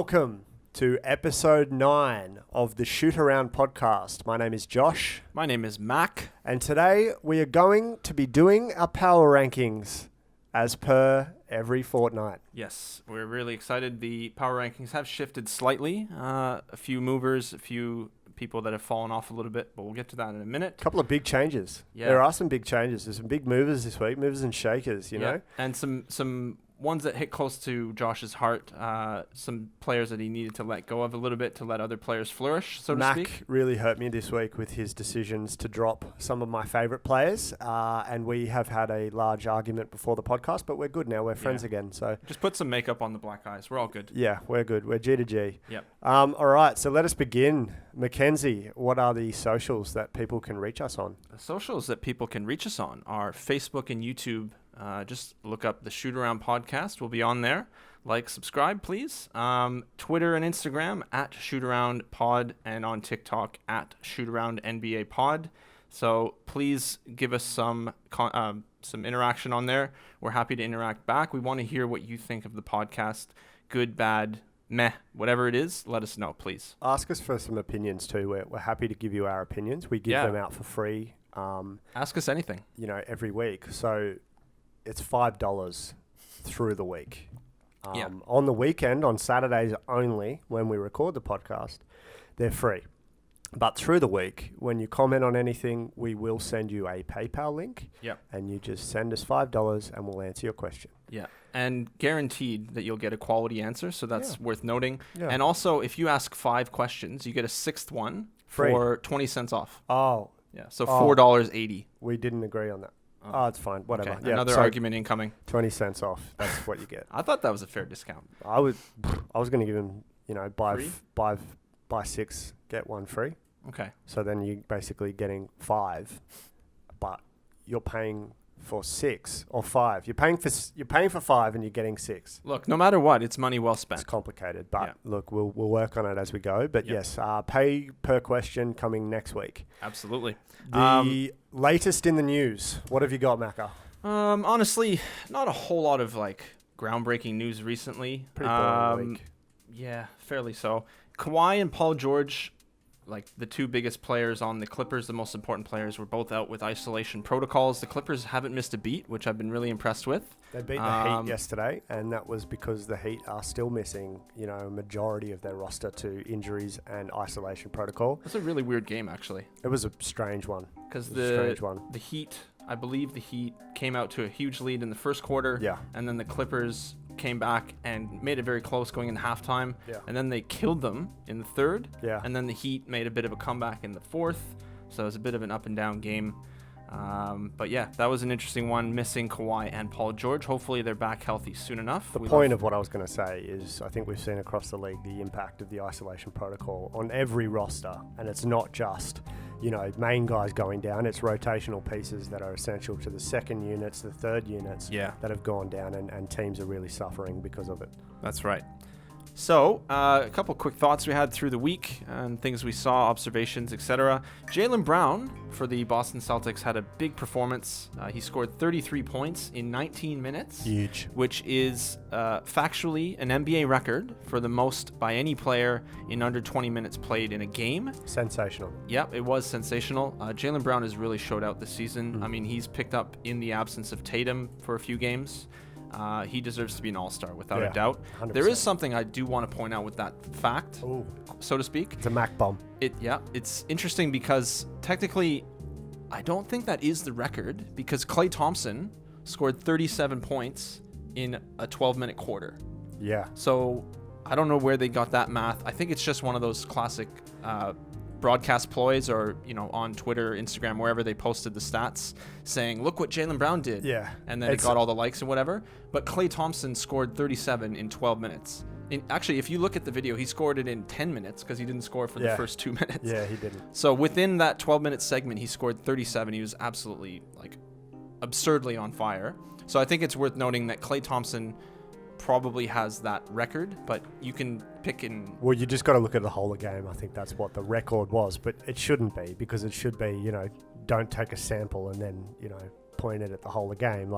welcome to episode 9 of the Shootaround Podcast. My name is Josh. My name is Mac. And today we are going to be doing our power rankings as per every fortnight. Yes, we're really excited. The power rankings have shifted slightly. A few movers, a few people that have fallen off a little bit, but we'll get to that in a minute. A couple of big changes. Yeah. There are some big changes. There's some big movers this week, movers and shakers, you know? And some ones that hit close to Josh's heart, some players that he needed to let go of a little bit to let other players flourish, so to speak. Mac really hurt me this week with his decisions to drop some of my favourite players, and we have had a large argument before the podcast, but we're good now. We're friends again. So just put some makeup on the black eyes. We're all good. Yeah, we're good. We're G to G. Yep. All right, so let us begin. Mackenzie, what are the socials that people can reach us on? The socials that people can reach us on are Facebook and YouTube. Just look up the Shootaround Podcast. We'll be on there. Like, subscribe, please. Twitter and Instagram at shootaroundpod, and on TikTok at Shootaround NBA Pod. So please give us some interaction on there. We're happy to interact back. We want to hear what you think of the podcast. Good, bad, meh, whatever it is, let us know, please. Ask us for some opinions too. We're happy to give you our opinions. We give them out for free. Ask us anything. Every week. So it's $5 through the week. On the weekend, on Saturdays only, when we record the podcast, they're free. But through the week, when you comment on anything, we will send you a PayPal link. Yep. And you just send us $5 and we'll answer your question. Yeah. And guaranteed that you'll get a quality answer. So that's worth noting. Yeah. And also, if you ask 5 questions, you get a 6th one free for 20 cents off. Oh. Yeah. So $4.80. We didn't agree on that. Oh, it's fine. Whatever. Okay. Yeah, another argument incoming. 20 cents off. That's what you get. I thought that was a fair discount. I was going to give him, buy 6, get 1 free. Okay. So then you're basically getting 5, but you're paying for 6 or 5. You're paying for 5 and you're getting 6. Look, no matter what, it's money well spent. It's complicated, but look, we'll work on it as we go. But yes, pay per question coming next week. Absolutely. The latest in the news. What have you got, Macca? Honestly, not a whole lot of groundbreaking news recently. Pretty boring week. Yeah, fairly so. Kawhi and Paul George, the 2 biggest players on the Clippers, the most important players, were both out with isolation protocols. The Clippers haven't missed a beat, which I've been really impressed with. They beat the Heat yesterday, and that was because the Heat are still missing, a majority of their roster to injuries and isolation protocol. It's a really weird game, actually. It was a strange one. Because the Heat, I believe the Heat came out to a huge lead in the first quarter. Yeah. And then the Clippers came back and made it very close going in halftime. Yeah. And then they killed them in the third. Yeah. And then the Heat made a bit of a comeback in the fourth. So it was a bit of an up and down game. But yeah, that was an interesting one, missing Kawhi and Paul George. Hopefully they're back healthy soon enough. The point of what I was going to say is I think we've seen across the league the impact of the isolation protocol on every roster. And it's not just, main guys going down. It's rotational pieces that are essential to the second units, the third units that have gone down, and teams are really suffering because of it. That's right. So, a couple quick thoughts we had through the week and things we saw, observations, etc. Jaylen Brown for the Boston Celtics had a big performance. He scored 33 points in 19 minutes. Huge. Which is factually an NBA record for the most by any player in under 20 minutes played in a game. Sensational. Yep, it was sensational. Jaylen Brown has really showed out this season. I mean, he's picked up in the absence of Tatum for a few games. He deserves to be an all-star without a doubt. 100%. There is something I do want to point out with that fact, so to speak. It's a Mac bomb. It's interesting because technically I don't think that is the record because Klay Thompson scored 37 points in a 12-minute quarter. Yeah. So I don't know where they got that math. I think it's just one of those classic broadcast ploys or, on Twitter, Instagram, wherever they posted the stats saying, look what Jaylen Brown did. Yeah. And then it got all the likes and whatever. But Klay Thompson scored 37 in 12 minutes. Actually, if you look at the video, he scored it in 10 minutes because he didn't score for the first 2 minutes. Yeah, he didn't. So within that 12-minute segment, he scored 37. He was absolutely, absurdly on fire. So I think it's worth noting that Klay Thompson probably has that record, but you can pick in... Well, you just got to look at the whole of the game. I think that's what the record was, but it shouldn't be because it should be, don't take a sample and then, point it at the whole of the game.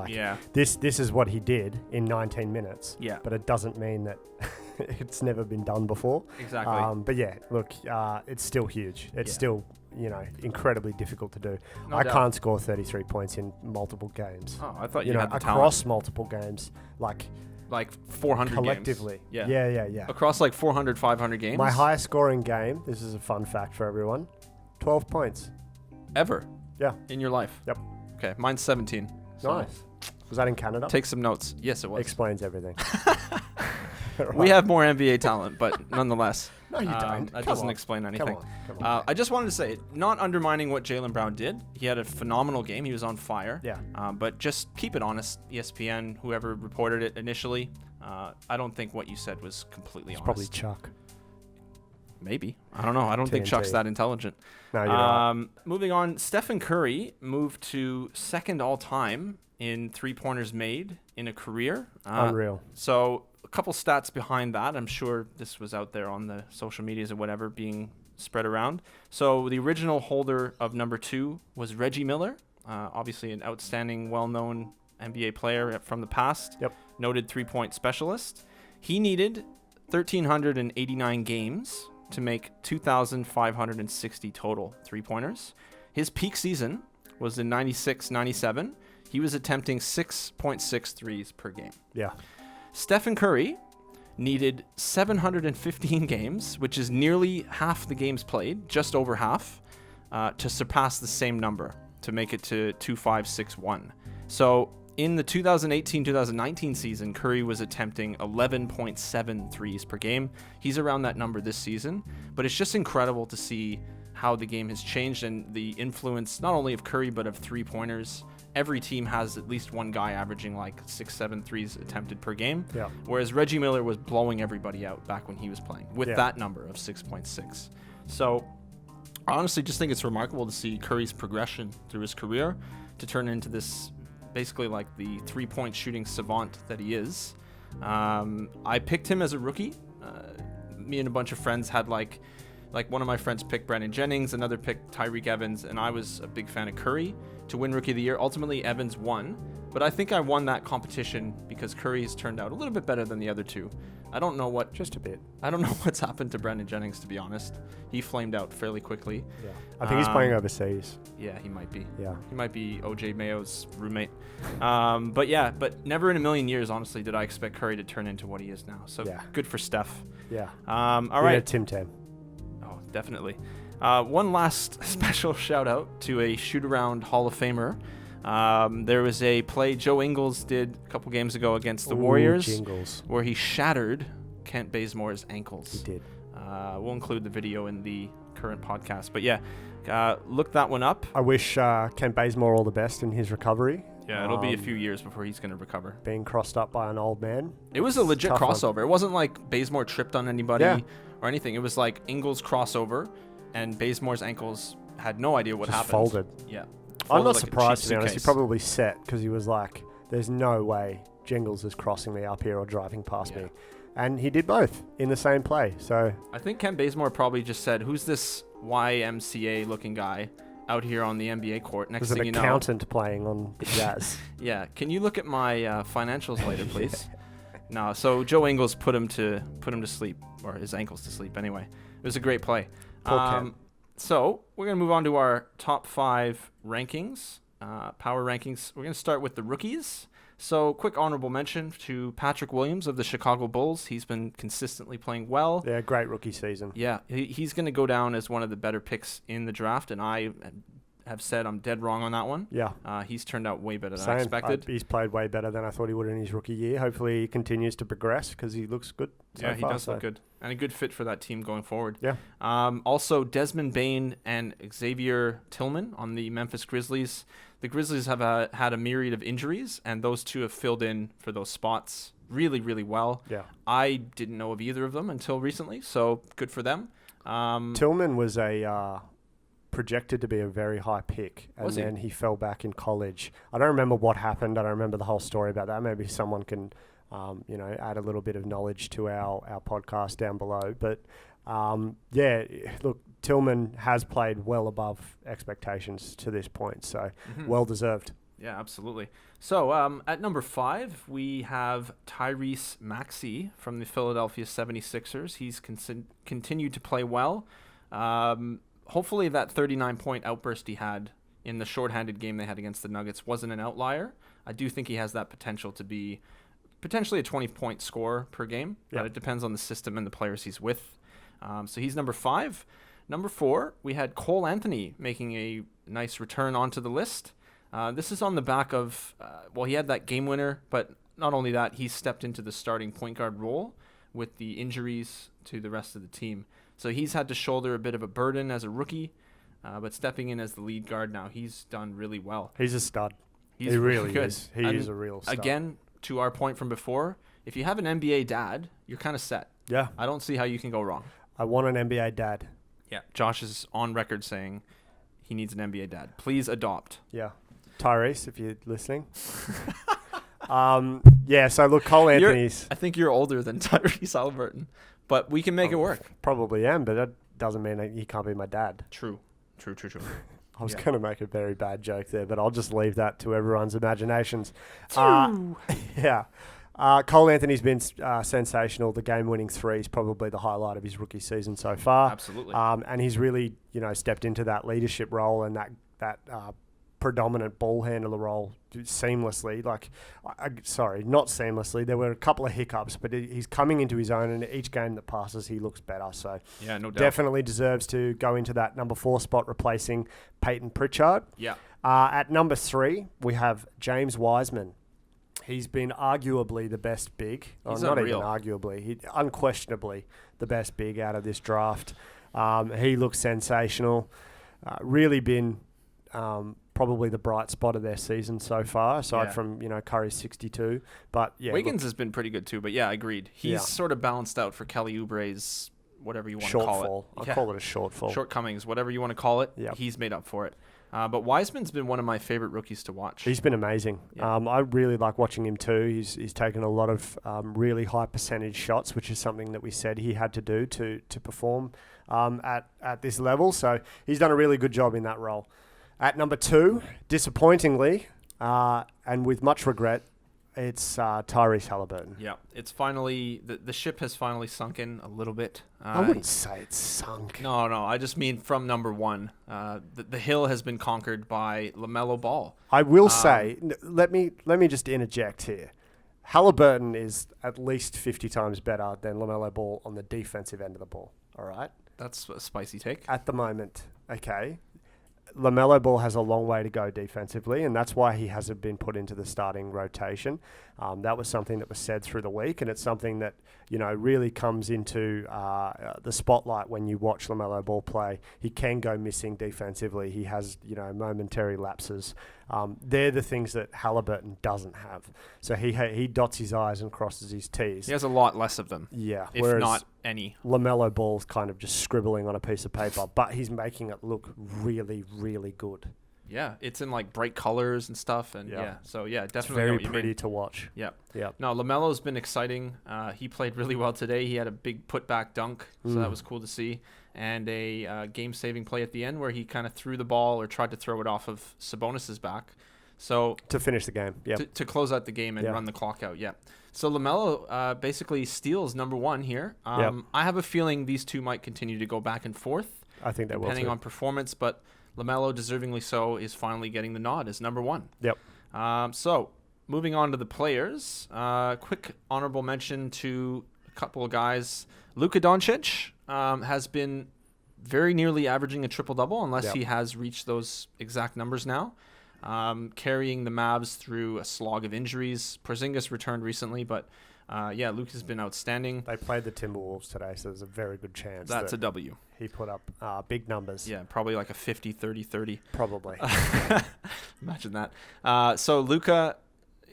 This is what he did in 19 minutes. Yeah. But it doesn't mean that it's never been done before. Exactly. But yeah, look, it's still huge. It's still, incredibly difficult to do. No I doubt. can't score 33 points in multiple games. Oh, I thought you had the across talent. multiple games, like 400 collectively. games. Yeah. Across 400, 500 games. My highest scoring game, this is a fun fact for everyone, 12 points. Ever. Yeah. In your life. Yep. Okay, mine's 17. So Nice. Was that in Canada? take some notes. Yes, it was. Explains everything. We have more NBA talent, but nonetheless. No, you don't. That Come doesn't on. explain anything. Come on. I just wanted to say, not undermining what Jaylen Brown did. He had a phenomenal game. He was on fire. Yeah. But just keep it honest. ESPN, whoever reported it initially, I don't think what you said was completely honest. Probably Chuck. Maybe. I don't know. I don't think TNT. Chuck's that intelligent. No, you're right. Moving on, Stephen Curry moved to second all-time in three-pointers made in a career. Unreal. So a couple stats behind that. I'm sure this was out there on the social medias or whatever being spread around. So the original holder of number 2 was Reggie Miller, obviously an outstanding, well-known NBA player from the past. Yep. Noted three-point specialist. He needed 1,389 games to make 2,560 total three-pointers. His peak season was in 96-97. He was attempting 6.6 threes per game. Yeah. Stephen Curry needed 715 games, which is nearly half the games played, just over half, to surpass the same number, to make it to 2,561. So in the 2018-2019 season, Curry was attempting 11.7 threes per game. He's around that number this season, but it's just incredible to see how the game has changed and the influence not only of Curry, but of three-pointers. Every team has at least one guy averaging 6-7 threes attempted per game. Yeah. Whereas Reggie Miller was blowing everybody out back when he was playing with that number of 6.6. So I honestly just think it's remarkable to see Curry's progression through his career to turn into this basically the three-point shooting savant that he is. I picked him as a rookie. Me and a bunch of friends had like one of my friends picked Brandon Jennings, another picked Tyreek Evans, and I was a big fan of Curry to win Rookie of the Year. Ultimately, Evans won, but I think I won that competition because Curry has turned out a little bit better than the other two. I don't know Just a bit. I don't know what's happened to Brandon Jennings, to be honest. He flamed out fairly quickly. Yeah. I think he's playing overseas. Yeah, he might be. Yeah. He might be OJ Mayo's roommate. But never in a million years, honestly, did I expect Curry to turn into what he is now. So good for Steph. Yeah. All right. Tim Tam. Oh, definitely. One last special shout out to a Shootaround Hall of Famer. There was a play Joe Ingles did a couple games ago against the Warriors Jingles. where he shattered Kent Bazemore's ankles. He did. We'll include the video in the current podcast. But look that one up. I wish Kent Bazemore all the best in his recovery. Yeah, it'll be a few years before he's going to recover. Being crossed up by an old man. It was a legit crossover. It wasn't like Bazemore tripped on anybody or anything. It was like Ingles crossover, and Bazemore's ankles had no idea what happened. Folded. Yeah. I'm not like a surprised, cheap to be honest. He suitcase. probably set because he was like, there's no way Jingles is crossing me up here or driving past me. And he did both in the same play. So I think Kent Bazemore probably just said, who's this YMCA looking guy out here on the NBA court? Next there's thing an you know. accountant playing on the Jazz. Yeah. Can you look at my financials later, please? No. So Joe Ingles put him to sleep, or his ankles to sleep anyway. It was a great play. So we're going to move on to our top 5 rankings, power rankings. We're going to start with the rookies. So quick honorable mention to Patrick Williams of the Chicago Bulls. He's been consistently playing well. Yeah, great rookie season. Yeah, he's going to go down as one of the better picks in the draft, and I have said I'm dead wrong on that one. Yeah. He's turned out way better than Same. I expected. He's played way better than I thought he would in his rookie year. Hopefully he continues to progress because he looks good so he far, does look good. And a good fit for that team going forward. Yeah. Also, Desmond Bane and Xavier Tillman on the Memphis Grizzlies. The Grizzlies have had a myriad of injuries, and those two have filled in for those spots really, really well. Yeah. I didn't know of either of them until recently, so good for them. Tillman was projected to be a very high pick, and then he fell back in college. I don't remember what happened. I don't remember the whole story about that. Maybe someone can, add a little bit of knowledge to our podcast down below. But look, Tillman has played well above expectations to this point, so well deserved. Yeah, absolutely. So at number 5, we have Tyrese Maxey from the Philadelphia 76ers. He's continued to play well. Hopefully that 39-point outburst he had in the shorthanded game they had against the Nuggets wasn't an outlier. I do think he has that potential to be potentially a 20-point scorer per game, but it depends on the system and the players he's with. So he's number 5. Number 4, we had Cole Anthony making a nice return onto the list. This is on the back of, he had that game winner, but not only that, he stepped into the starting point guard role with the injuries to the rest of the team. So he's had to shoulder a bit of a burden as a rookie, but stepping in as the lead guard now, he's done really well. He's a stud. He really good. is. He is a real stud. Again, to our point from before, if you have an NBA dad, you're kind of set. Yeah. I don't see how you can go wrong. I want an NBA dad. Yeah. Josh is on record saying he needs an NBA dad. Please adopt. Yeah. Tyrese, if you're listening. So look, Cole Anthony's... I think you're older than Tyrese Halliburton, but we can make it work. Probably am, but that doesn't mean that he can't be my dad. True. I was going to make a very bad joke there, but I'll just leave that to everyone's imaginations. Cole Anthony's been sensational. The game-winning 3 is probably the highlight of his rookie season so far. Absolutely. And he's really, stepped into that leadership role and that predominant ball handler role seamlessly. Not seamlessly. There were a couple of hiccups, but he's coming into his own, and each game that passes, he looks better. So yeah, no doubt. Definitely deserves to go into that number 4 spot, replacing Peyton Pritchard. Yeah. At number 3, we have James Wiseman. He's been arguably the best big. He's not unreal. even arguably. Unquestionably the best big out of this draft. He looks sensational. Really been probably the bright spot of their season so far, aside from, Curry's 62. But yeah, Wiggins has been pretty good too, but yeah, agreed. He's sort of balanced out for Kelly Oubre's whatever you want to call it. I'll call it a shortfall. Shortcomings, whatever you want to call it. Yep. He's made up for it. But Wiseman's been one of my favorite rookies to watch. He's been amazing. Yeah. I really like watching him too. He's taken a lot of really high percentage shots, which is something that we said he had to do to perform at this level. So he's done a really good job in that role. At number 2, disappointingly, and with much regret, it's Tyrese Halliburton. Yeah, it's finally the ship has finally sunk in a little bit. I wouldn't say it's sunk. No, I just mean from number 1. The hill has been conquered by Lamelo Ball. I will say, let me just interject here. Halliburton is at least 50 times better than Lamelo Ball on the defensive end of the ball. All right, that's a spicy take. At the moment, okay. Lamelo Ball has a long way to go defensively, and that's why he hasn't been put into the starting rotation. That was something that was said through the week, and it's something that really comes into the spotlight when you watch Lamelo Ball play. He can go missing defensively. He has momentary lapses. They're the things that Halliburton doesn't have. So he dots his I's and crosses his T's. He has a lot less of them. Yeah, if not any. Lamelo Ball's kind of just scribbling on a piece of paper, but he's making it look really, really good. Yeah, it's in like bright colors and stuff, and definitely it's very pretty to watch. Yeah. Yeah. No, LaMelo's been exciting. He played really well today. He had a big putback dunk, so that was cool to see, and a game-saving play at the end where he kind of threw the ball or tried to throw it off of Sabonis's back. So to finish the game, yeah. To close out the game and run the clock out, yeah. So LaMelo basically steals number 1 here. I have a feeling these two might continue to go back and forth. I think they will, depending on performance, but LaMelo, deservingly so, is finally getting the nod as number 1. Yep. So moving on to the players, quick honorable mention to a couple of guys. Luka Doncic has been very nearly averaging a triple-double, unless he has reached those exact numbers now. Carrying the Mavs through a slog of injuries. Porzingis returned recently, but Luka's been outstanding. They played the Timberwolves today, so there's a very good chance that's a W. He put up big numbers. Yeah, probably like a 50-30-30. Probably. Imagine that. So Luka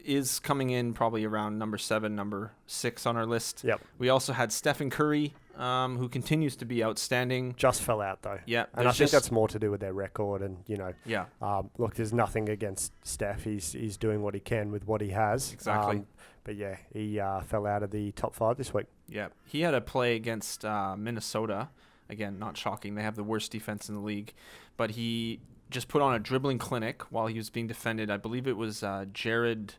is coming in probably around number 7, number 6 on our list. Yep. We also had Stephen Curry, who continues to be outstanding. Just fell out, though. Yeah. And I think that's more to do with their record. And, Yeah. Look, there's nothing against Steph. He's doing what he can with what he has. Exactly. But, yeah, he fell out of the top 5 this week. Yeah. He had a play against Minnesota, Again, not shocking. They have the worst defense in the league. But he just put on a dribbling clinic while he was being defended. I believe it was Jared.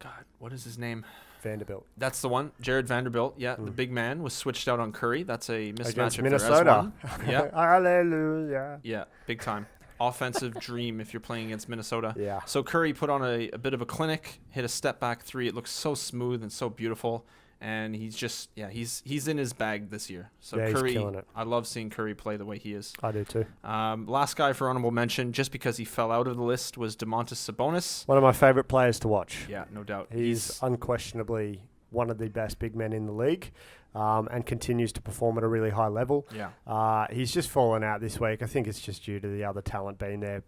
God, what is his name? Vanderbilt. That's the one. Jared Vanderbilt. Yeah, the big man was switched out on Curry. That's a mismatch Against if Minnesota. there is one. Yeah. Hallelujah. Yeah, big time. Offensive dream if you're playing against Minnesota. Yeah. So Curry put on a bit of a clinic, hit a step back three. It looks so smooth and so beautiful. And he's just, he's in his bag this year. So yeah, Curry, he's killing it. I love seeing Curry play the way he is. I do too. Last guy for honorable mention, just because he fell out of the list, was Domantas Sabonis. One of my favorite players to watch. Yeah, no doubt. He's unquestionably one of the best big men in the league. And continues to perform at a really high level. Yeah. He's just fallen out this week. I think it's just due to the other talent being there,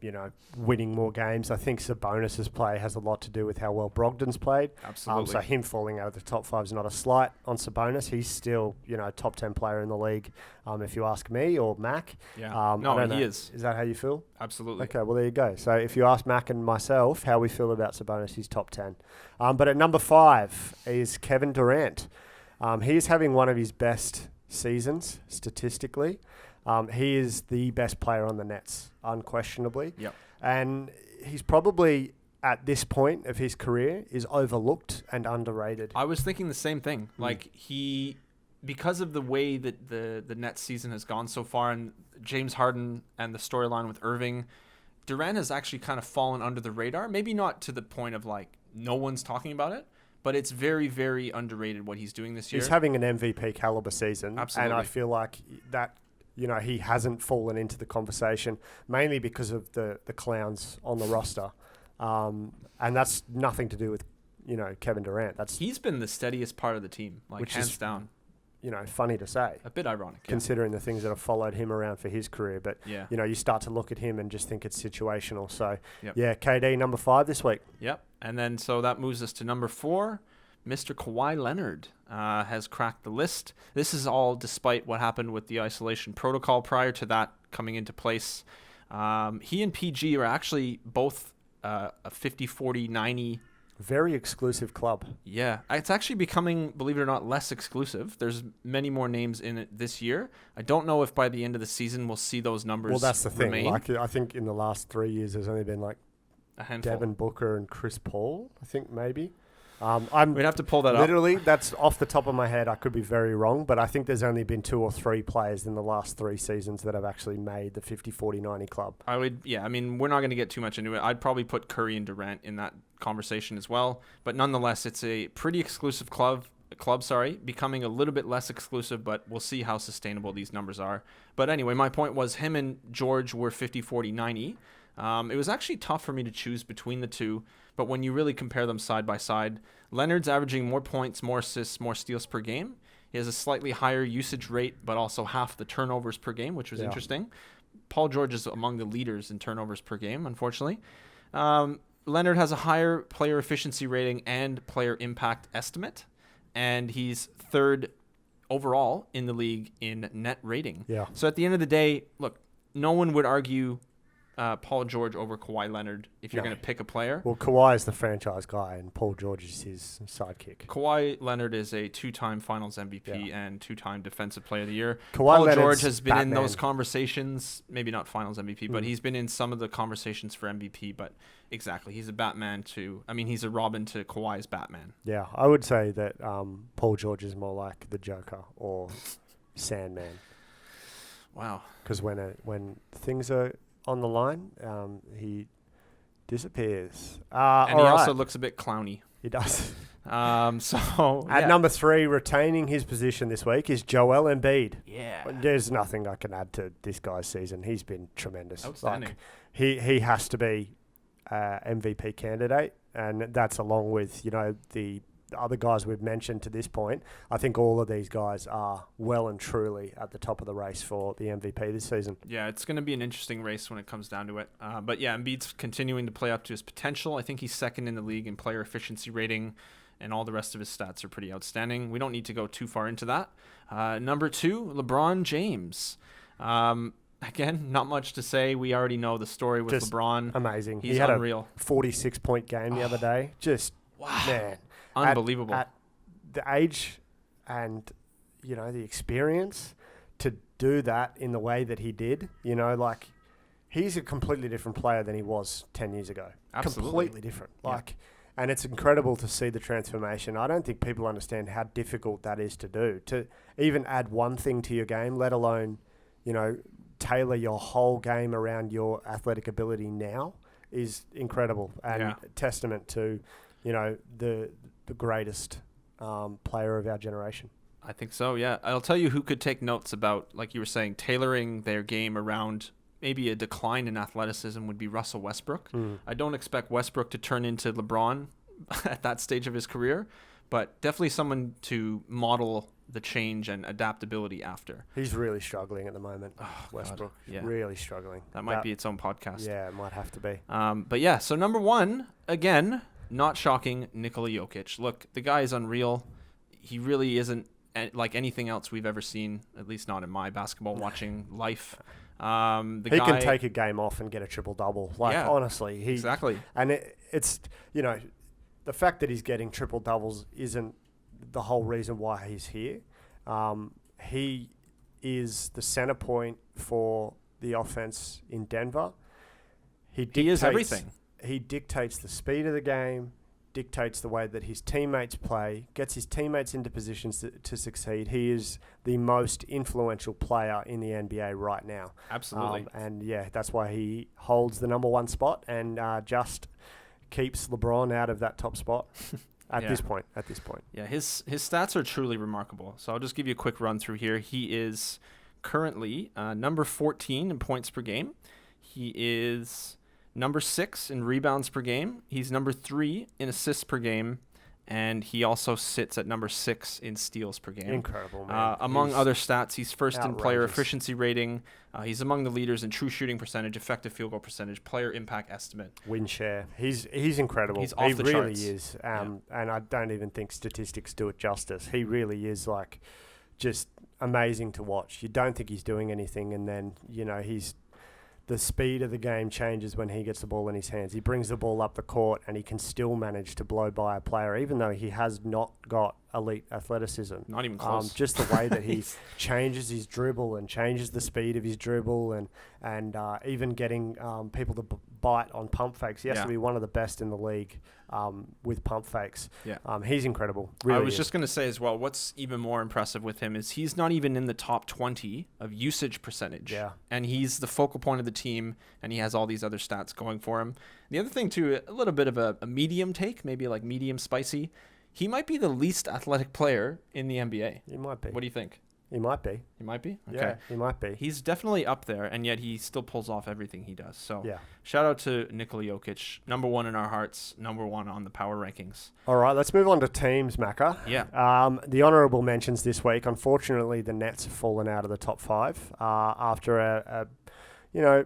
winning more games. I think Sabonis' play has a lot to do with how well Brogdon's played. Absolutely. So him falling out of the top 5 is not a slight on Sabonis. He's still, top 10 player in the league, if you ask me or Mac. Yeah. No, he is. Is that how you feel? Absolutely. Okay, well, there you go. So if you ask Mac and myself how we feel about Sabonis, he's top 10. But at number 5 is Kevin Durant. He is having one of his best seasons statistically. He is the best player on the Nets, unquestionably. Yep. And he's probably, at this point of his career, is overlooked and underrated. I was thinking the same thing. Like, because of the way that the Nets season has gone so far, and James Harden and the storyline with Irving, Durant has actually kind of fallen under the radar. Maybe not to the point of, like, no one's talking about it. But it's very, very underrated what he's doing this year. He's having an MVP caliber season. Absolutely. And I feel like that, he hasn't fallen into the conversation, mainly because of the clowns on the roster. And that's nothing to do with, Kevin Durant. He's been the steadiest part of the team, like hands down. Funny to say. A bit ironic. Considering the things that have followed him around for his career. But, you start to look at him and just think it's situational. So, KD number 5 this week. Yep. And then so that moves us to number 4. Mr. Kawhi Leonard has cracked the list. This is all despite what happened with the isolation protocol prior to that coming into place. He and PG are actually both a 50, 40, 90. Very exclusive club. Yeah. It's actually becoming, believe it or not, less exclusive. There's many more names in it this year. I don't know if by the end of the season we'll see those numbers remain. Well, that's the thing. Like, I think in the last 3 years there's only been like a handful. Devin Booker and Chris Paul, I think maybe. We'd have to pull that up. Literally, that's off the top of my head. I could be very wrong, but I think there's only been 2 or 3 players in the last 3 seasons that have actually made the 50, 40, 90 club. We're not going to get too much into it. I'd probably put Curry and Durant in that conversation as well. But nonetheless, it's a pretty exclusive club, becoming a little bit less exclusive, but we'll see how sustainable these numbers are. But anyway, my point was him and George were 50, 40, 90. It was actually tough for me to choose between the two, but when you really compare them side by side, Leonard's averaging more points, more assists, more steals per game. He has a slightly higher usage rate, but also half the turnovers per game, which was interesting. Paul George is among the leaders in turnovers per game, unfortunately. Leonard has a higher player efficiency rating and player impact estimate, and he's 3rd overall in the league in net rating. Yeah. So at the end of the day, look, no one would argue Paul George over Kawhi Leonard if you're going to pick a player. Well, Kawhi is the franchise guy and Paul George is his sidekick. Kawhi Leonard is a 2-time Finals MVP and 2-time Defensive Player of the Year. Paul George has been in those conversations, maybe not Finals MVP, but he's been in some of the conversations for MVP. But exactly, he's a Batman he's a Robin to Kawhi's Batman. Yeah, I would say that Paul George is more like the Joker or Sandman. Wow. Because when things are on the line, he disappears. And he also looks a bit clowny. He does. At number 3, retaining his position this week is Joel Embiid. Yeah. There's nothing I can add to this guy's season. He's been tremendous. Outstanding. He has to be MVP candidate, and that's along with the other guys we've mentioned to this point. I think all of these guys are well and truly at the top of the race for the MVP this season. Yeah, it's going to be an interesting race when it comes down to it. But yeah, Embiid's continuing to play up to his potential. I think he's 2nd in the league in player efficiency rating, and all the rest of his stats are pretty outstanding. We don't need to go too far into that. Number 2, LeBron James. Again, not much to say. We already know the story with Just LeBron. Amazing. He's he had unreal. a 46-point game the other day. Just, man. Unbelievable. At the age and, the experience to do that in the way that he did, like he's a completely different player than he was 10 years ago. Absolutely. Completely different. And it's incredible to see the transformation. I don't think people understand how difficult that is to do, to even add one thing to your game, let alone, tailor your whole game around your athletic ability now is incredible and testament to, the greatest player of our generation. I think so, yeah. I'll tell you who could take notes about, like you were saying, tailoring their game around maybe a decline in athleticism would be Russell Westbrook. I don't expect Westbrook to turn into LeBron at that stage of his career, but definitely someone to model the change and adaptability after. He's really struggling at the moment, Westbrook. Really struggling. That might be its own podcast. Yeah, it might have to be. But yeah, so number one, again, not shocking, Nikola Jokic. Look, the guy is unreal. He really isn't like anything else we've ever seen, at least not in my basketball watching life. He can take a game off and get a triple-double. Honestly. Exactly. And it's, the fact that he's getting triple-doubles isn't the whole reason why he's here. He is the center point for the offense in Denver. He is everything. He dictates the speed of the game, dictates the way that his teammates play, gets his teammates into positions to succeed. He is the most influential player in the NBA right now. Absolutely. That's why he holds the number one spot and just keeps LeBron out of that top spot at this point. Yeah, his stats are truly remarkable. So I'll just give you a quick run through here. He is currently number 14 in points per game. He is number 6 in rebounds per game. He's number 3 in assists per game. And he also sits at number 6 in steals per game. Incredible, man. Among other stats, he's first in player efficiency rating. He's among the leaders in true shooting percentage, effective field goal percentage, player impact estimate. Win share. He's incredible. He's off the charts. He really is. And I don't even think statistics do it justice. He really is just amazing to watch. You don't think he's doing anything, and then, the speed of the game changes when he gets the ball in his hands. He brings the ball up the court and he can still manage to blow by a player, even though he has not got elite athleticism. Not even close. Just the way that he changes his dribble and changes the speed of his dribble and even getting people to bite on pump fakes. He has to be one of the best in the league with pump fakes. Yeah. He's incredible. Really I was just going to say as well, what's even more impressive with him is he's not even in the top 20 of usage percentage. Yeah. And he's the focal point of the team, and he has all these other stats going for him. The other thing, too, a little bit of a medium take, maybe like medium spicy. He might be the least athletic player in the NBA. He might be. What do you think? He might be. He might be? Okay. Yeah, he might be. He's definitely up there, and yet he still pulls off everything he does. So shout out to Nikola Jokic, number 1 in our hearts, number 1 on the power rankings. All right, let's move on to teams, Macca. Yeah. The honourable mentions this week. Unfortunately, the Nets have fallen out of the top 5 after a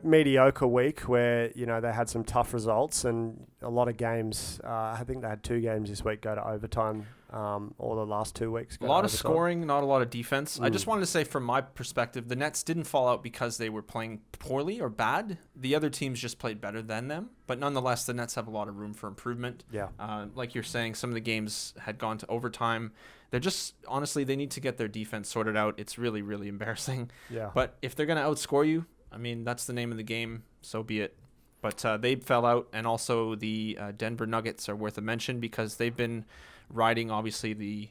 mediocre week where, they had some tough results and a lot of games. I think they had 2 games this week go to overtime, or the last 2 weeks. A lot of scoring, not a lot of defense. I just wanted to say from my perspective, the Nets didn't fall out because they were playing poorly or bad. The other teams just played better than them. But nonetheless, the Nets have a lot of room for improvement. Yeah. Like you're saying, some of the games had gone to overtime. They're just, honestly, they need to get their defense sorted out. It's really, really embarrassing. Yeah. But if they're going to outscore you, I mean, that's the name of the game, so be it. But they fell out, and also the Denver Nuggets are worth a mention because they've been riding, obviously, the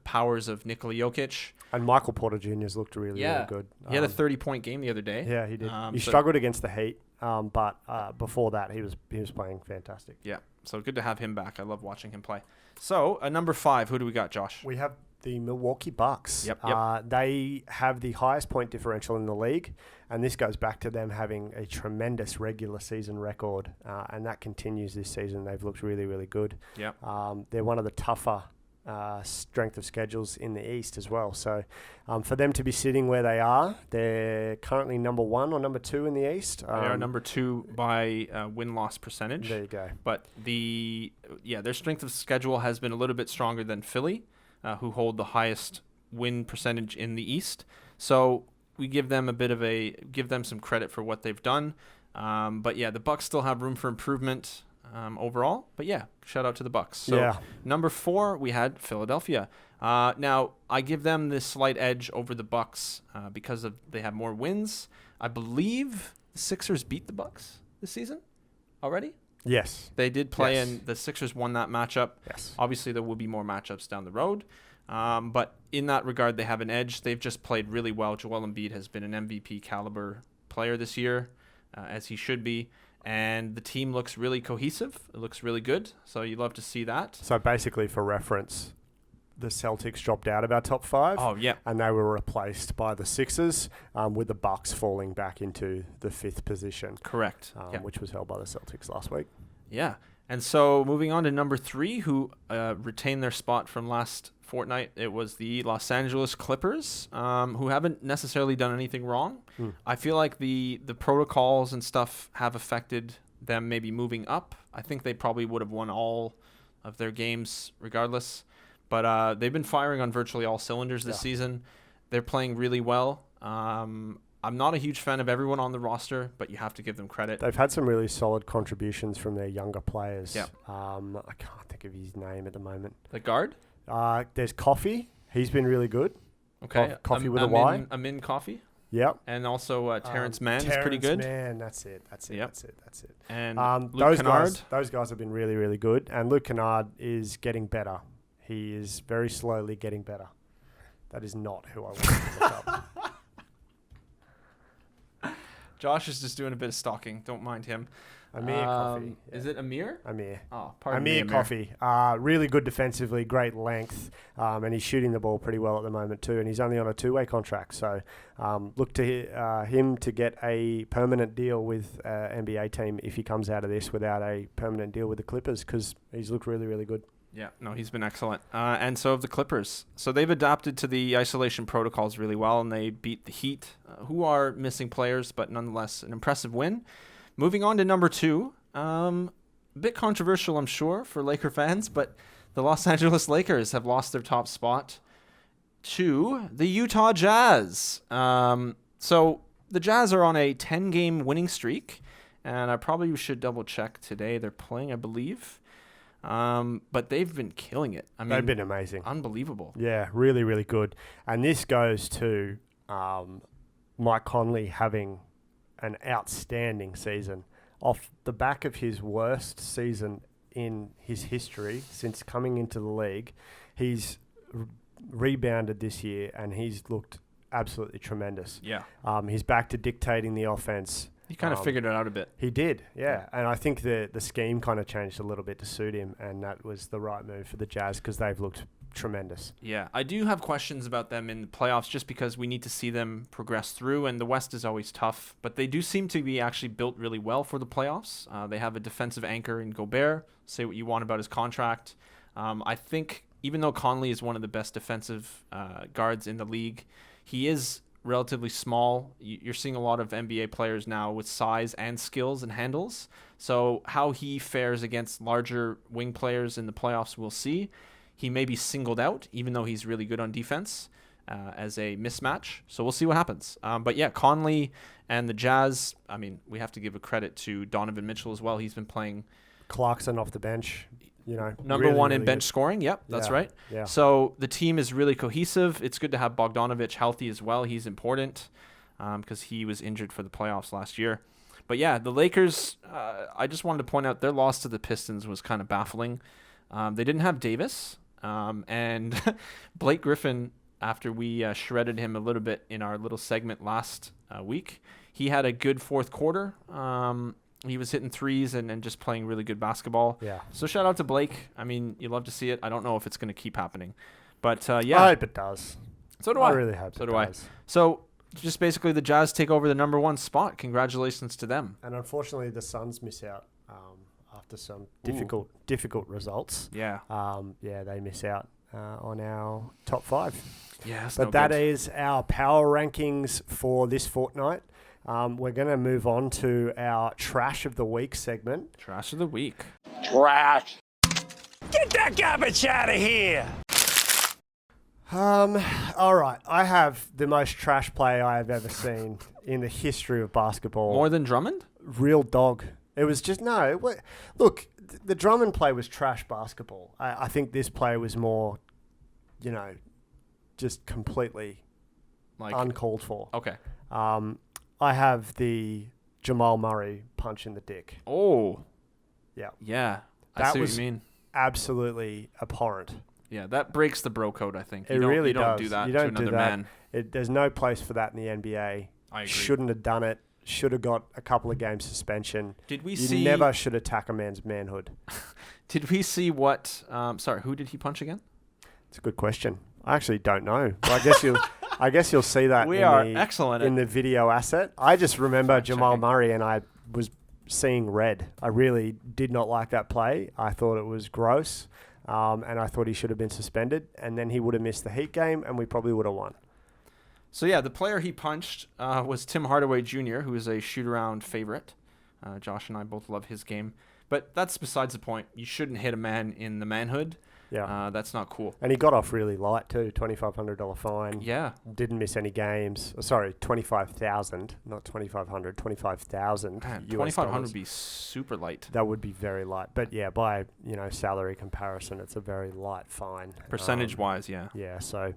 powers of Nikola Jokic. And Michael Porter Jr.'s looked really good. He had a 30-point game the other day. Yeah, he did. He struggled against the Heat, but before that, he was playing fantastic. Yeah, so good to have him back. I love watching him play. So, number 5, who do we got, Josh? We have the Milwaukee Bucks. Yep. They have the highest point differential in the league, and this goes back to them having a tremendous regular season record, and that continues this season. They've looked really, really good. Yep. They're one of the tougher strength of schedules in the East as well. So for them to be sitting where they are, they're currently number 1 or number 2 in the East. They are number 2 by win-loss percentage. There you go. But their strength of schedule has been a little bit stronger than Philly, who hold the highest win percentage in the East. So we give them some credit for what they've done. But yeah, the Bucks still have room for improvement. overall. But yeah, shout out to the Bucks. So number 4, we had Philadelphia. Now, I give them this slight edge over the Bucks because they have more wins. I believe the Sixers beat the Bucks this season already. Yes. They did play, and the Sixers won that matchup. Yes. Obviously, there will be more matchups down the road. But in that regard, they have an edge. They've just played really well. Joel Embiid has been an MVP caliber player this year, as he should be. And the team looks really cohesive. It looks really good. So you love to see that. So basically, for reference, the Celtics dropped out of our top 5. Oh, yeah. And they were replaced by the Sixers, with the Bucks falling back into the 5th position. Correct. Which was held by the Celtics last week. Yeah. And so moving on to number 3, who retained their spot from last fortnight, it was the Los Angeles Clippers, who haven't necessarily done anything wrong. I feel like the protocols and stuff have affected them maybe moving up. I think they probably would have won all of their games regardless. But they've been firing on virtually all cylinders this season. They're playing really well. I'm not a huge fan of everyone on the roster, but you have to give them credit. They've had some really solid contributions from their younger players. Yeah. I can't think of his name at the moment. The guard? There's Coffee. He's been really good. Okay. Coffee with a Y. Amin Coffee. Yep. And also Terrence Mann is pretty good. Terrence Mann, that's it. Yep. That's it. And Luke Luke Kennard. Those guys have been really, really good. And Luke Kennard is getting better. He is very slowly getting better. That is not who I wanted to look up. Josh is just doing a bit of stalking. Don't mind him. Amir Coffee. Is it Amir? Amir. Oh, pardon me, Amir. Coffee. Really good defensively, great length, and he's shooting the ball pretty well at the moment too. And he's only on a 2-way contract, so look to him to get a permanent deal with NBA team if he comes out of this without a permanent deal with the Clippers, because he's looked really, really good. Yeah, no, he's been excellent. And so have the Clippers. So they've adapted to the isolation protocols really well, and they beat the Heat, who are missing players, but nonetheless an impressive win. Moving on to number 2, a bit controversial, I'm sure, for Laker fans, but the Los Angeles Lakers have lost their top spot to the Utah Jazz. So the Jazz are on a 10-game winning streak, and I probably should double-check today. They're playing, I believe. But they've been killing it. I mean, they've been amazing. Unbelievable. Yeah, really, really good. And this goes to Mike Conley having an outstanding season. Off the back of his worst season in his history since coming into the league, he's rebounded this year and he's looked absolutely tremendous. Yeah. He's back to dictating the offense. He kind of figured it out a bit. He did, yeah. And I think the scheme kind of changed a little bit to suit him, and that was the right move for the Jazz because they've looked tremendous. Yeah, I do have questions about them in the playoffs just because we need to see them progress through, and the West is always tough. But they do seem to be actually built really well for the playoffs. They have a defensive anchor in Gobert. Say what you want about his contract. I think even though Conley is one of the best defensive guards in the league, he is relatively small. You're seeing a lot of NBA players now with size and skills and handles. So how he fares against larger wing players in the playoffs, we'll see. He may be singled out, even though he's really good on defense, as a mismatch. So we'll see what happens. But yeah, Conley and the Jazz, I mean, we have to give a credit to Donovan Mitchell as well. He's been playing. Clarkson off the bench. Number one in bench scoring. Yep, that's right. Yeah. So the team is really cohesive. It's good to have Bogdanovic healthy as well. He's important because he was injured for the playoffs last year. But yeah, the Lakers, I just wanted to point out their loss to the Pistons was kind of baffling. They didn't have Davis. And Blake Griffin, after we shredded him a little bit in our little segment last week, he had a good fourth quarter. He was hitting threes and just playing really good basketball. Yeah. So shout out to Blake. I mean, you love to see it. I don't know if it's going to keep happening. But yeah. I hope it does. So do I. I really hope so it do does. I. So just basically the Jazz take over the number 1 spot. Congratulations to them. And unfortunately, the Suns miss out after some difficult results. Yeah. They miss out on our top 5. Yeah, but that is our power rankings for this fortnight. We're going to move on to our Trash of the Week segment. Trash of the Week. Trash. Get that garbage out of here. All right. I have the most trash play I have ever seen in the history of basketball. More than Drummond? Real dog. It was just, no. Look, the Drummond play was trash basketball. I think this play was more, just completely uncalled for. Okay. I have the Jamal Murray punch in the dick. Oh. Yeah. Yeah. That I see what was you mean. Absolutely abhorrent. Yeah, that breaks the bro code, I think. You don't do does. that You to don't do another that. man. There's no place for that in the NBA. I agree. Shouldn't have done it. Should have got a couple of games suspension. You never should attack a man's manhood. Did we see what... who did he punch again? It's a good question. I actually don't know. Well, I guess you'll see that excellent in the video asset. I just remember Jamal checking. Murray, and I was seeing red. I really did not like that play. I thought it was gross, and I thought he should have been suspended, and then he would have missed the Heat game, and we probably would have won. So, yeah, the player he punched was Tim Hardaway Jr., who is a shoot-around favorite. Josh and I both love his game. But that's besides the point. You shouldn't hit a man in the manhood. Yeah. That's not cool. And he got off really light, too. $2,500 fine. Yeah. Didn't miss any games. Sorry, $25,000, not $2,500, $25,000. $2,500 would be super light. That would be very light. But, yeah, by, salary comparison, it's a very light fine. Percentage-wise, yeah. Yeah, so...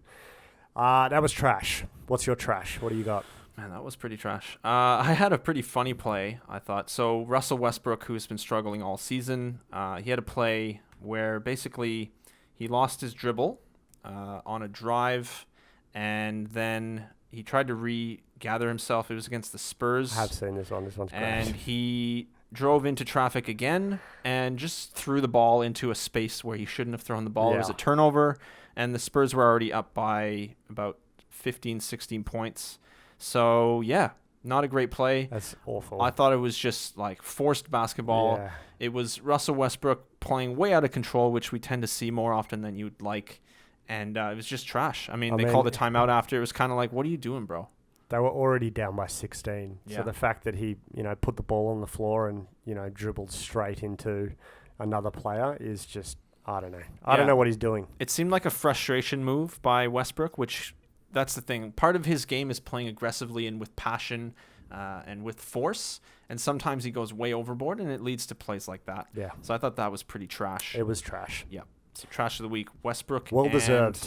that was trash. What's your trash? What do you got? Man, that was pretty trash. I had a pretty funny play, I thought. So Russell Westbrook, who's been struggling all season, he had a play where basically he lost his dribble on a drive, and then he tried to regather himself. It was against the Spurs. I have seen this one. This one's great. And he drove into traffic again and just threw the ball into a space where he shouldn't have thrown the ball. Yeah. It was a turnover, and the Spurs were already up by about 15, 16 points. So, yeah, not a great play. That's awful. I thought it was just like forced basketball. Yeah. It was Russell Westbrook playing way out of control, which we tend to see more often than you'd like. And it was just trash. I mean, they called a timeout after. It was kind of like, what are you doing, bro? They were already down by 16. Yeah. So the fact that he, put the ball on the floor and, dribbled straight into another player is just, I don't know. I don't know what he's doing. It seemed like a frustration move by Westbrook, which that's the thing. Part of his game is playing aggressively and with passion and with force. And sometimes he goes way overboard, and it leads to plays like that. Yeah. So I thought that was pretty trash. It was trash. Yeah. So trash of the week. Westbrook well and deserved.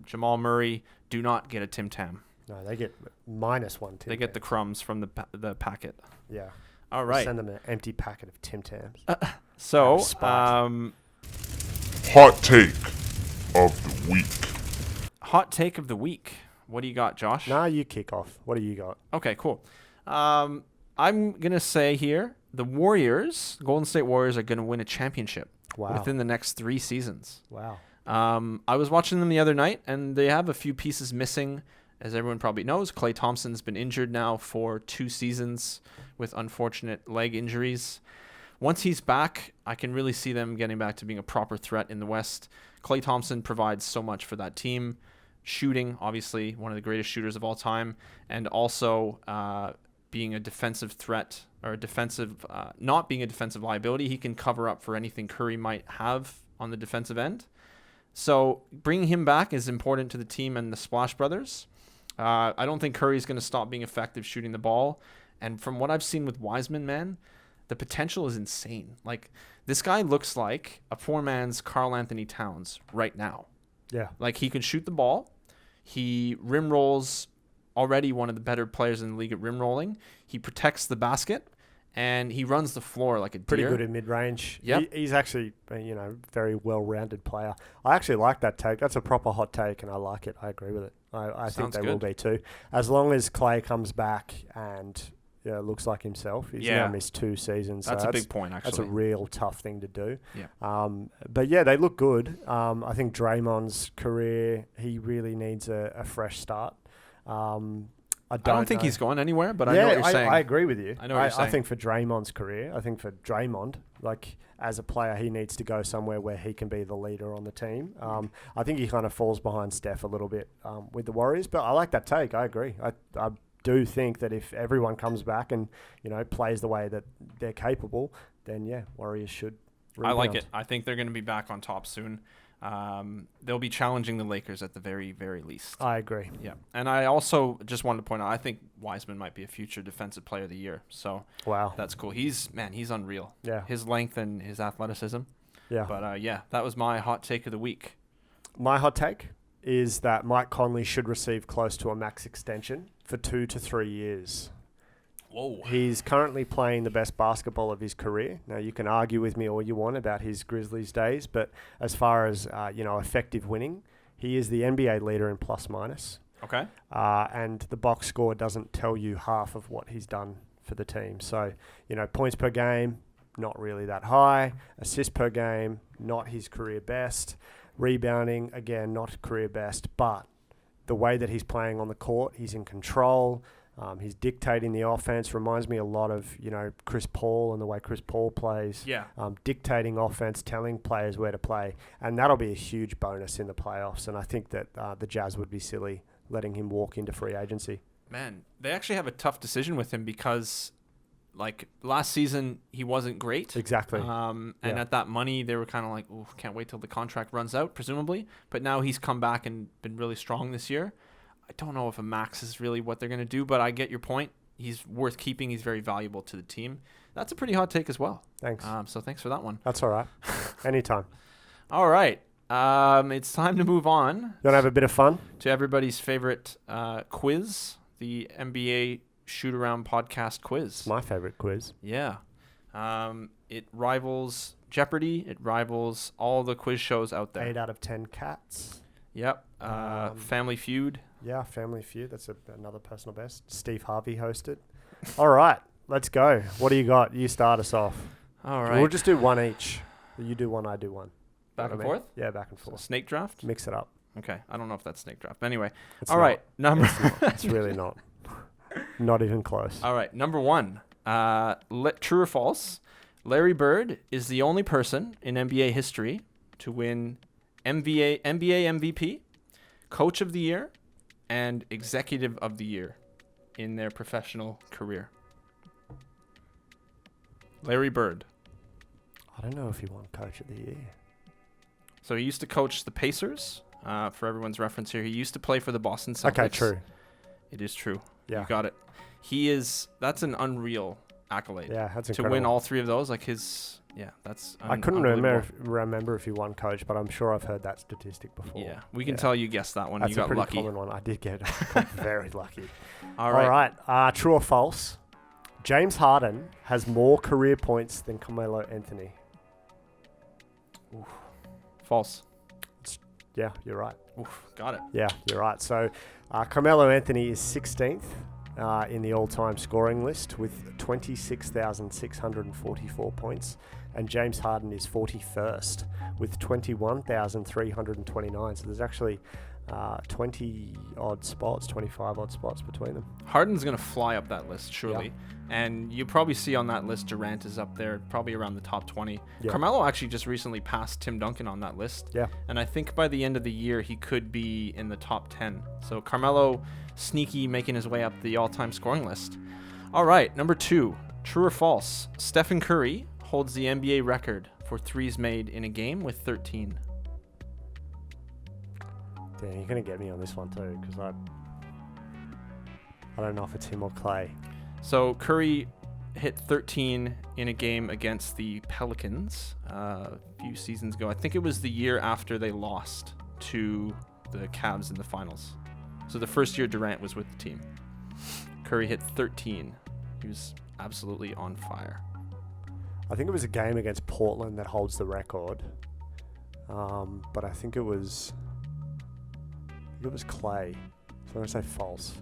Jamal Murray do not get a Tim Tam. No, they get -1 Tim They get the crumbs from the packet. Yeah. All right. Send them an empty packet of Tim Tams. So, Hot take of the week. Hot take of the week. What do you got, Josh? Nah, you kick off. What do you got? Okay, cool. I'm going to say here, the Golden State Warriors are going to win a championship within the next 3 seasons. Wow. I was watching them the other night, and they have a few pieces missing. As everyone probably knows, Klay Thompson's been injured now for 2 seasons with unfortunate leg injuries. Once he's back, I can really see them getting back to being a proper threat in the West. Klay Thompson provides so much for that team. Shooting, obviously, one of the greatest shooters of all time, and also being a defensive threat or not being a defensive liability. He can cover up for anything Curry might have on the defensive end. So bringing him back is important to the team and the Splash Brothers. I don't think Curry's going to stop being effective shooting the ball. And from what I've seen with Wiseman, man, the potential is insane. Like, this guy looks like a poor man's Karl Anthony Towns right now. Yeah. Like, he can shoot the ball. He rim rolls, already one of the better players in the league at rim rolling. He protects the basket, and he runs the floor like a deer. Pretty good in mid-range. Yep. He's actually, very well-rounded player. I actually like that take. That's a proper hot take, and I like it. I agree with it. I think they will be too. As long as Klay comes back and looks like himself. He's now missed 2 seasons. That's a big point, actually. That's a real tough thing to do. Yeah. But, yeah, they look good. I think Draymond's career, he really needs a fresh start. I don't think he's going anywhere, but I know what you're saying. I agree with you. I know what you're saying. I think for Draymond's career, I think for Draymond, like as a player, he needs to go somewhere where he can be the leader on the team. I think he kind of falls behind Steph a little bit with the Warriors, but I like that take. I agree. I do think that if everyone comes back and plays the way that they're capable, then Warriors should rebound. I like it. I think they're going to be back on top soon. they'll be challenging the Lakers at the very, very least. I agree. Yeah. And I also just wanted to point out, I think Wiseman might be a future Defensive Player of the Year. So Wow. that's cool. He's unreal. Yeah. His length and his athleticism. Yeah. But that was my hot take of the week. My hot take is that Mike Conley should receive close to a max extension for 2 to 3 years. Whoa. He's currently playing the best basketball of his career. Now, you can argue with me all you want about his Grizzlies days, but as far as, effective winning, he is the NBA leader in plus minus. Okay. And the box score doesn't tell you half of what he's done for the team. So, points per game, not really that high. Assists per game, not his career best. Rebounding, again, not career best. But the way that he's playing on the court, he's in control. He's dictating the offense. Reminds me a lot of, Chris Paul and the way Chris Paul plays. Yeah. Dictating offense, telling players where to play. And that'll be a huge bonus in the playoffs. And I think that the Jazz would be silly letting him walk into free agency. Man, they actually have a tough decision with him because, last season, he wasn't great. Exactly. And at that money, they were kind of like, ooh, can't wait till the contract runs out, presumably. But now he's come back and been really strong this year. I don't know if a max is really what they're going to do, but I get your point. He's worth keeping. He's very valuable to the team. That's a pretty hot take as well. Thanks. So thanks for that one. That's all right. Anytime. All right. It's time to move on. You want to have a bit of fun? To everybody's favorite quiz, the NBA Shootaround Podcast quiz. My favorite quiz. Yeah. It rivals Jeopardy. It rivals all the quiz shows out there. 8 out of 10 cats. Yep. Family Feud. Yeah, Family Feud. That's another personal best. Steve Harvey hosted. All right, let's go. What do you got? You start us off. All right. We'll just do one each. You do one, I do one. Back and forth? Yeah, back and So forth. snake draft? Mix it up. Okay. I don't know if that's snake draft. But anyway. It's all not. right. Number. It's really not. Not even close. All right. Number one. True or false? Larry Bird is the only person in NBA history to win NBA MVP, Coach of the Year, and Executive of the Year in their professional career. Larry Bird. I don't know if he won Coach of the Year. So he used to coach the Pacers. For everyone's reference here, he used to play for the Boston Celtics. Okay, true. It is true. Yeah. You got it. That's an unreal accolade. Yeah, that's to incredible. win all three of those, that's I couldn't unbelievable. remember if he won Coach, but I'm sure I've heard that statistic before. Yeah, we can tell you guessed that one. That's You got a pretty lucky. common one. I did get it. I got very lucky. All right. True or false? James Harden has more career points than Carmelo Anthony. Oof. False. Yeah, you're right. Oof, got it. Yeah, you're right. So Carmelo Anthony is 16th in the all-time scoring list with 26,644 points. And James Harden is 41st with 21,329. So there's actually 25-odd spots between them. Harden's going to fly up that list, surely. Yeah. And you probably see on that list Durant is up there, probably around the top 20. Yeah. Carmelo actually just recently passed Tim Duncan on that list. Yeah. And I think by the end of the year, he could be in the top 10. So Carmelo, sneaky, making his way up the all-time scoring list. All right, number two, true or false? Stephen Curry holds the NBA record for threes made in a game with 13. Damn, you're going to get me on this one too, because I don't know if it's him or Clay. So Curry hit 13 in a game against the Pelicans a few seasons ago. I think it was the year after they lost to the Cavs in the finals. So the first year Durant was with the team. Curry hit 13. He was absolutely on fire. I think it was a game against Portland that holds the record. But I think it was Clay. So I'm going to say false.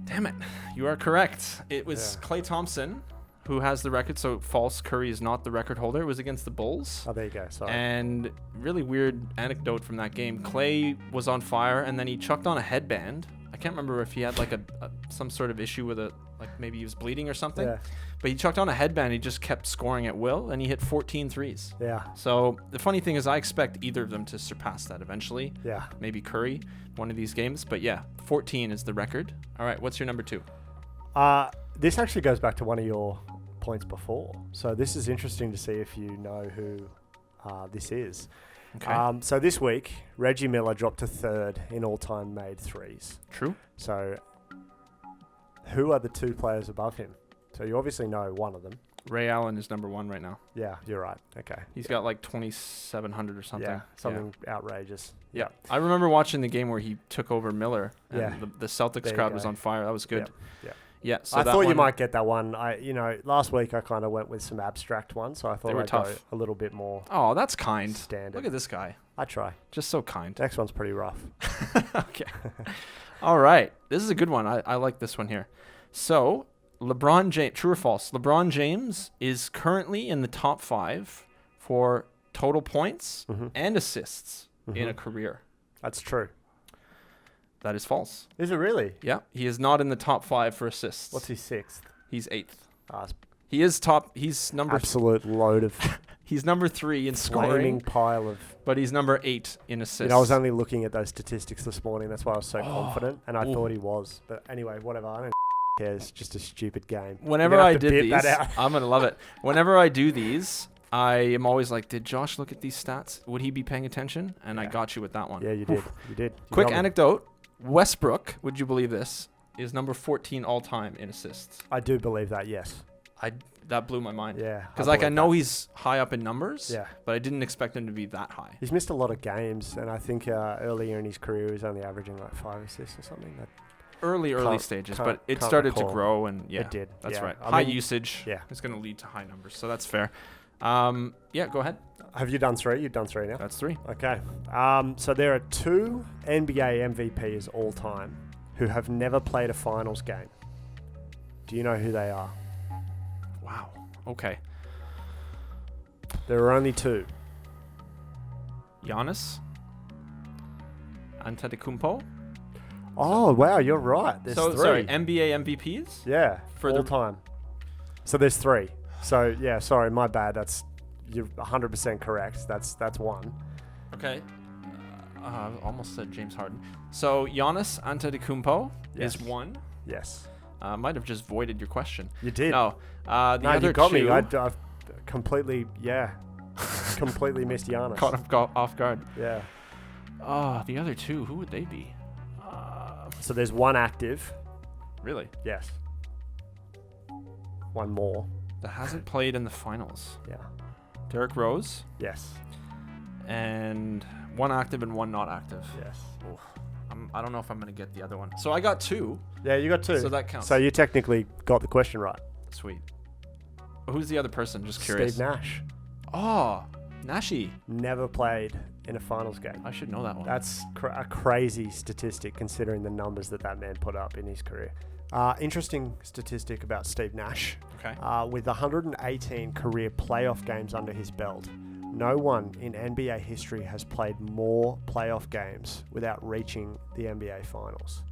Damn it. You are correct. It was Yeah. Klay Thompson who has the record. So false, Curry is not the record holder. It was against the Bulls. Oh, there you go. Sorry. And really weird anecdote from that game. Klay was on fire and then he chucked on a headband. I can't remember if he had like some sort of issue with maybe he was bleeding or something. Yeah. But he chucked on a headband. He just kept scoring at will and he hit 14 threes. Yeah. So the funny thing is I expect either of them to surpass that eventually. Yeah. Maybe Curry, one of these games. But yeah, 14 is the record. All right, what's your number two? This actually goes back to one of your points before. So this is interesting to see if you know who this is. Okay. So this week, Reggie Miller dropped to third in all-time made threes. True. So who are the two players above him? So you obviously know one of them. Ray Allen is number 1 right now. Yeah, you're right. Okay. He's got like 2,700 or something. Yeah, something outrageous. Yeah. I remember watching the game where he took over Miller. And Yeah. the Celtics There you crowd go. was on fire. That was good. Yeah. Yeah. So I that thought you one- might get that one. Last week I kind of went with some abstract ones, so I thought They were I'd go tough. a little bit more Oh, that's kind. standard. Look at this guy. I try. Just so kind. Next one's pretty rough. Okay. All right. This is a good one. I like this one here. So, LeBron James, true or false? LeBron James is currently in the top 5 for total points and assists in a career. That's true. That is false. Is it really? Yeah. He is not in the top 5 for assists. What's his sixth? He's 8th. It's He is top. He's number. absolute load of He's number 3 in flaming scoring, pile of. but he's number 8 in assists. I was only looking at those statistics this morning. That's why I was so confident, and I thought he was. But anyway, whatever. I don't care. It's just a stupid game. Whenever You're gonna I have to did beep these, that out. I'm gonna love it. Whenever I do these, I am always like, did Josh look at these stats? Would he be paying attention? And I Yeah. got you with that one. Yeah, you did. You did. You Quick got me. anecdote: Westbrook, would you believe this, is number 14 all time in assists. I do believe that. Yes. That blew my mind. Yeah. Because I believe know that. he's high up in numbers. Yeah. But I didn't expect him to be that high. He's missed a lot of games, and I think earlier in his career he was only averaging like 5 assists or something. Early Can't- stages, can't- but it can't started to recall. grow, and yeah, It did. That's yeah. right. I High mean, usage Yeah. is going to lead to high numbers, so that's fair. Yeah, go ahead. Have you done 3? You've done 3 now. That's 3. Okay. So there are 2 NBA MVPs all time who have never played a finals game. Do you know who they are? Wow. Okay. There are only 2. Giannis Antetokounmpo. Oh, wow, you're right. There's 3. Sorry, NBA MVPs? Yeah, For all the- time. So there's 3. So, yeah, sorry, my bad. You're 100% correct. That's 1. Okay. Almost said James Harden. So Giannis Antetokounmpo Yes. is 1. Yes. Might have just voided your question. You did. No. The No, other you got 2 me. I've completely, completely missed Giannis. caught him off guard. Yeah. The other 2, who would they be? So there's 1 active. Really? Yes. 1 more. That hasn't played in the finals. Yeah. Derrick Rose, Yes. and 1 active and 1 not active. Yes. I don't know if I'm going to get the other one. So I got 2. Yeah, you got 2. So that counts. So you technically got the question right. Sweet. Who's the other person? Just curious. Steve Nash Oh, Nashi. never played in a finals game. I should know that one. That's a crazy statistic considering the numbers that man put up in his career. Interesting statistic about Steve Nash. Okay. With 118 career playoff games under his belt, no one in NBA history has played more playoff games without reaching the NBA Finals.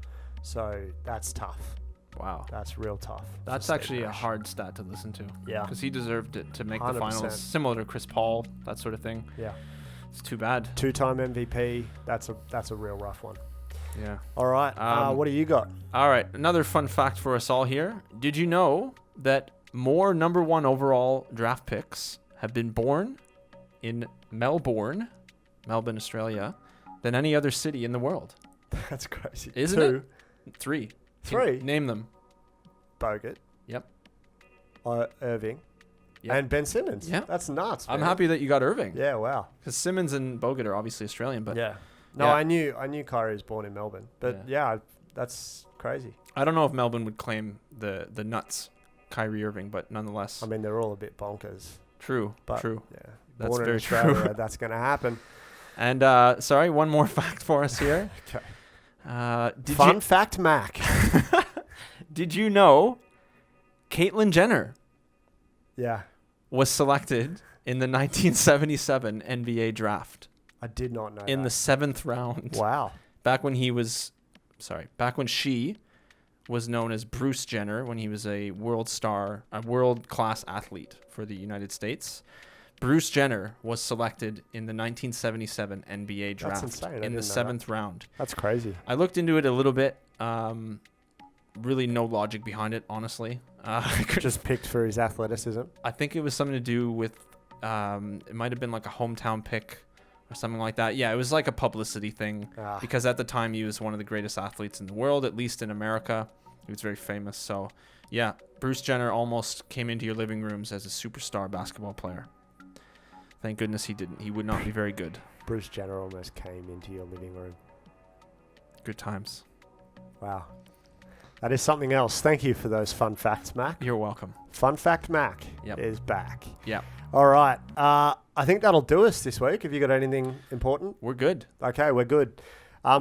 So that's tough. Wow. That's real tough. That's for Steve actually a Nash. hard stat to listen to. Yeah. Because he deserved it to make the 100%. finals. Similar to Chris Paul, that sort of thing. Yeah. It's too bad. 2-time MVP. That's a real rough one. Yeah. All right. What do you got? All right. Another fun fact for us all here. Did you know that more number 1 overall draft picks have been born in Melbourne, Australia, than any other city in the world? That's crazy. Isn't 2. it? 3. 3. Name them. Bogut. Yep. Irving. Yep. And Ben Simmons. Yeah. That's nuts. I'm man. happy that you got Irving. Yeah, wow. Because Simmons and Bogut are obviously Australian, but Yeah. No, Yeah. I knew Kyrie was born in Melbourne. But yeah, that's crazy. I don't know if Melbourne would claim the nuts Kyrie Irving, but nonetheless. I mean, they're all a bit bonkers. True. But True. yeah. That's Born in very Australia, true. that's going to happen. And sorry, one more fact for us here. Okay. Did Fun fact, Mac. Did you know Caitlyn Jenner Yeah. was selected in the 1977 NBA draft I did not know in the that. 7th round? Wow. Back when she was known as Bruce Jenner, when he was a world-class athlete for the United States. Bruce Jenner was selected in the 1977 NBA draft insane. I in didn't the know 7th round. That's crazy. I looked into it a little bit. Really no logic behind it, honestly. Just picked for his athleticism. I think it was something to do with it might have been like a hometown pick or something like that. Yeah, it was like a publicity thing because at the time he was one of the greatest athletes in the world, at least in America. He was very famous. So, yeah, Bruce Jenner almost came into your living rooms as a superstar basketball player. Thank goodness he didn't. He would not be very good. Bruce Jenner almost came into your living room. Good times. Wow. That is something else. Thank you for those fun facts, Mac. You're welcome. Fun Fact Mac is back. Yeah. All right. I think that'll do us this week. Have you got anything important? We're good. Okay, we're good.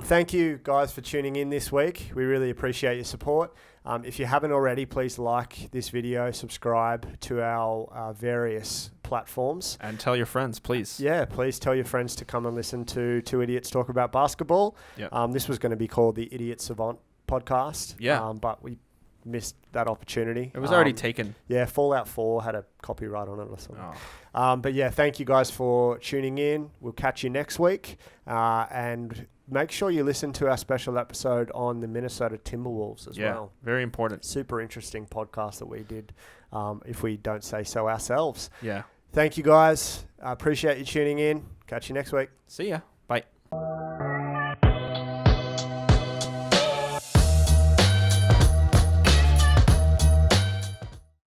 Thank you guys for tuning in this week. We really appreciate your support. If you haven't already, please like this video, subscribe to our various platforms. And tell your friends, please. Yeah, please tell your friends to come and listen to Two Idiots Talk About Basketball. Yep. This was going to be called the Idiot Savant Podcast. Yeah. But we missed that opportunity. It was already taken. Yeah, Fallout 4 had a copyright on it or something. Oh. But yeah, thank you guys for tuning in. We'll catch you next week. And make sure you listen to our special episode on the Minnesota Timberwolves as well. Very important. Super interesting podcast that we did, if we don't say so ourselves. Yeah. Thank you guys. I appreciate you tuning in. Catch you next week. See ya.